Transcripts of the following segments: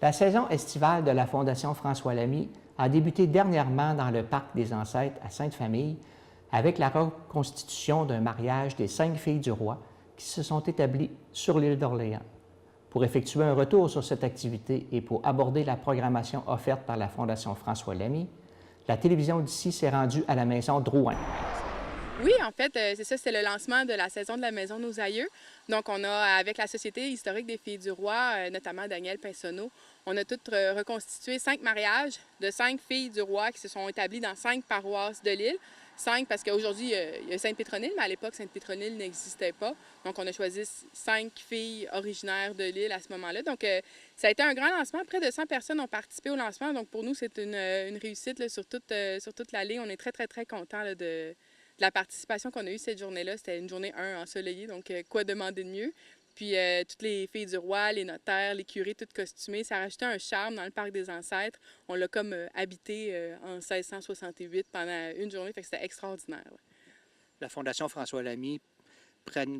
La saison estivale de la Fondation François Lamy a débuté dernièrement dans le Parc des Ancêtres à Sainte-Famille avec la reconstitution d'un mariage des 5 filles du roi qui se sont établies sur l'île d'Orléans. Pour effectuer un retour sur cette activité et pour aborder la programmation offerte par la Fondation François Lamy, la télévision d'ici s'est rendue à la maison Drouin. Oui, en fait, c'est ça, c'est le lancement de la saison de la Maison Nos Aïeux. Donc, on a, avec la Société historique des filles du roi, notamment Daniel Pinsonneau, on a toutes reconstitué 5 mariages de 5 filles du roi qui se sont établies dans 5 paroisses de l'île. 5 parce qu'aujourd'hui, il y a Sainte-Pétronille, mais à l'époque, Sainte-Pétronille n'existait pas. Donc, on a choisi 5 filles originaires de l'île à ce moment-là. Donc, ça a été un grand lancement. Près de 100 personnes ont participé au lancement. Donc, pour nous, c'est une réussite là, sur toute l'allée. On est très, très, très contents de la participation qu'on a eue cette journée-là. C'était une journée ensoleillée, donc quoi demander de mieux? Puis toutes les filles du roi, les notaires, les curés, toutes costumées, ça rajoutait un charme dans le parc des ancêtres. On l'a comme habité en 1668 pendant une journée, fait que c'était extraordinaire. Ouais. La Fondation François Lamy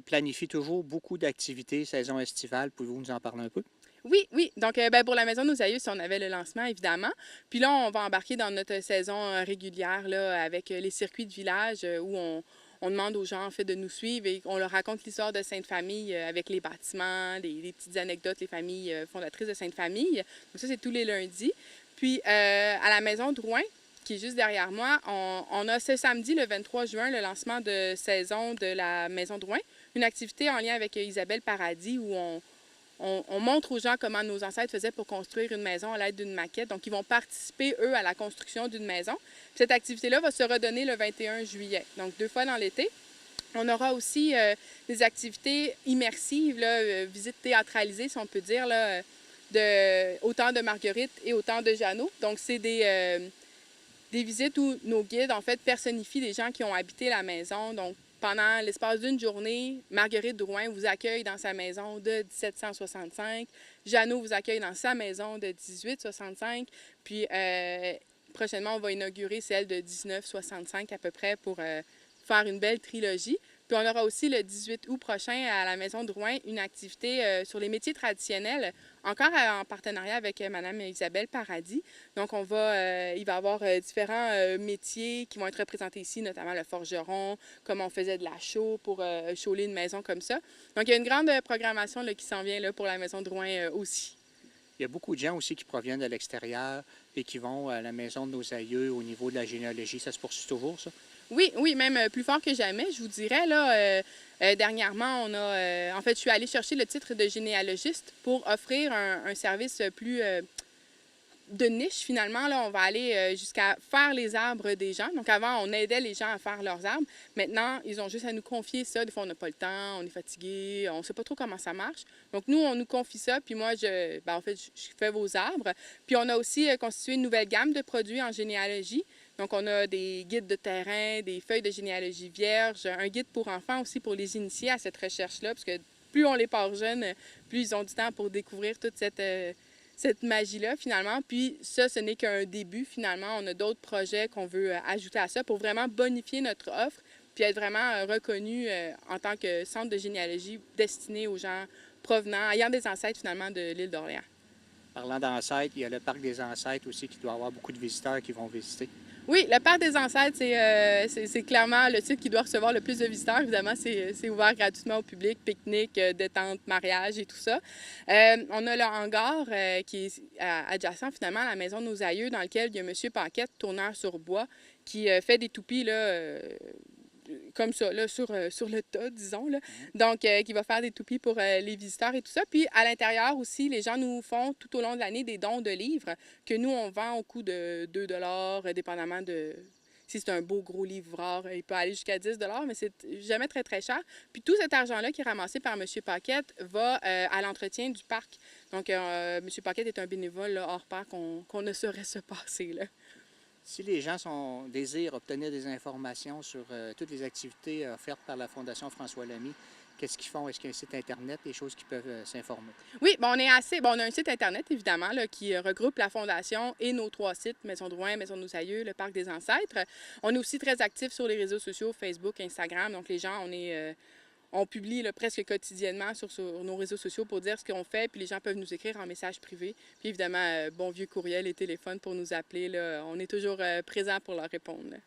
planifie toujours beaucoup d'activités saison estivale. Pouvez-vous nous en parler un peu? Oui, oui. Donc, pour la Maison de nos Aïeux, si on avait le lancement, évidemment. Puis là, on va embarquer dans notre saison régulière là, avec les circuits de village où on demande aux gens, en fait, de nous suivre et on leur raconte l'histoire de Sainte-Famille avec les bâtiments, les petites anecdotes, les familles fondatrices de Sainte-Famille. Donc, ça, c'est tous les lundis. Puis, à la Maison Drouin, qui est juste derrière moi, on a ce samedi, le 23 juin, le lancement de saison de la Maison Drouin, une activité en lien avec Isabelle Paradis où on montre aux gens comment nos ancêtres faisaient pour construire une maison à l'aide d'une maquette. Donc, ils vont participer, eux, à la construction d'une maison. Cette activité-là va se redonner le 21 juillet, donc 2 fois dans l'été. On aura aussi des activités immersives, là, visites théâtralisées, si on peut dire, là, autant de Marguerite et autant de Jeannot. Donc, c'est des visites où nos guides, en fait, personnifient les gens qui ont habité la maison. Donc, pendant l'espace d'une journée, Marguerite Drouin vous accueille dans sa maison de 1765. Jeannot vous accueille dans sa maison de 1865. Puis, prochainement, on va inaugurer celle de 1965 à peu près pour faire une belle trilogie. Puis, on aura aussi le 18 août prochain à la Maison Drouin une activité sur les métiers traditionnels, encore en partenariat avec Mme Isabelle Paradis. Donc, il va y avoir différents métiers qui vont être représentés ici, notamment le forgeron, comment on faisait de la chaux pour chauler une maison comme ça. Donc, il y a une grande programmation là, qui s'en vient là, pour la Maison Drouin aussi. Il y a beaucoup de gens aussi qui proviennent de l'extérieur et qui vont à la Maison de nos Aïeux au niveau de la généalogie. Ça se poursuit toujours, ça? Oui, oui, même plus fort que jamais, je vous dirais. Là, dernièrement, en fait, je suis allée chercher le titre de généalogiste pour offrir un service plus de niche, finalement. Là, on va aller jusqu'à faire les arbres des gens. Donc, avant, on aidait les gens à faire leurs arbres. Maintenant, ils ont juste à nous confier ça. Des fois, on n'a pas le temps, on est fatigué, on ne sait pas trop comment ça marche. Donc, nous, on nous confie ça. Puis moi, en fait, je fais vos arbres. Puis, on a aussi constitué une nouvelle gamme de produits en généalogie. Donc, on a des guides de terrain, des feuilles de généalogie vierge, un guide pour enfants aussi pour les initier à cette recherche-là, parce que plus on les part jeunes, plus ils ont du temps pour découvrir toute cette magie-là, finalement. Puis ça, ce n'est qu'un début, finalement. On a d'autres projets qu'on veut ajouter à ça pour vraiment bonifier notre offre, puis être vraiment reconnu en tant que centre de généalogie destiné aux gens provenant, ayant des ancêtres, finalement, de l'île d'Orléans. Parlant d'ancêtres, il y a le parc des ancêtres aussi qui doit avoir beaucoup de visiteurs qui vont visiter. Oui, le parc des ancêtres, c'est clairement le site qui doit recevoir le plus de visiteurs. Évidemment, c'est ouvert gratuitement au public, pique-nique, détente, mariage et tout ça. On a le hangar qui est adjacent finalement à la Maison de nos Aïeux, dans lequel il y a M. Paquette, tourneur sur bois, qui fait des toupies là, comme ça, là, sur le tas, disons. Là. Donc, qui va faire des toupies pour les visiteurs et tout ça. Puis, à l'intérieur aussi, les gens nous font tout au long de l'année des dons de livres que nous, on vend au coût de 2 dépendamment de... Si c'est un beau gros livre rare, il peut aller jusqu'à 10 mais c'est jamais très, très cher. Puis tout cet argent-là qui est ramassé par M. Paquette va à l'entretien du parc. Donc, M. Paquette est un bénévole là, hors parc qu'on ne saurait se passer, là. Si les gens désirent obtenir des informations sur toutes les activités offertes par la Fondation François Lamy, qu'est-ce qu'ils font? Est-ce qu'il y a un site Internet, des choses qui peuvent s'informer? Oui, on a un site Internet, évidemment, là, qui regroupe la Fondation et nos 3 sites, Maison Drouin, Maison de nos Aïeux, le Parc des Ancêtres. On est aussi très actifs sur les réseaux sociaux, Facebook, Instagram. Donc, les gens, On publie là, presque quotidiennement sur nos réseaux sociaux pour dire ce qu'on fait, puis les gens peuvent nous écrire en message privé. Puis évidemment, bon vieux courriel et téléphone pour nous appeler. Là, on est toujours présent pour leur répondre. Là.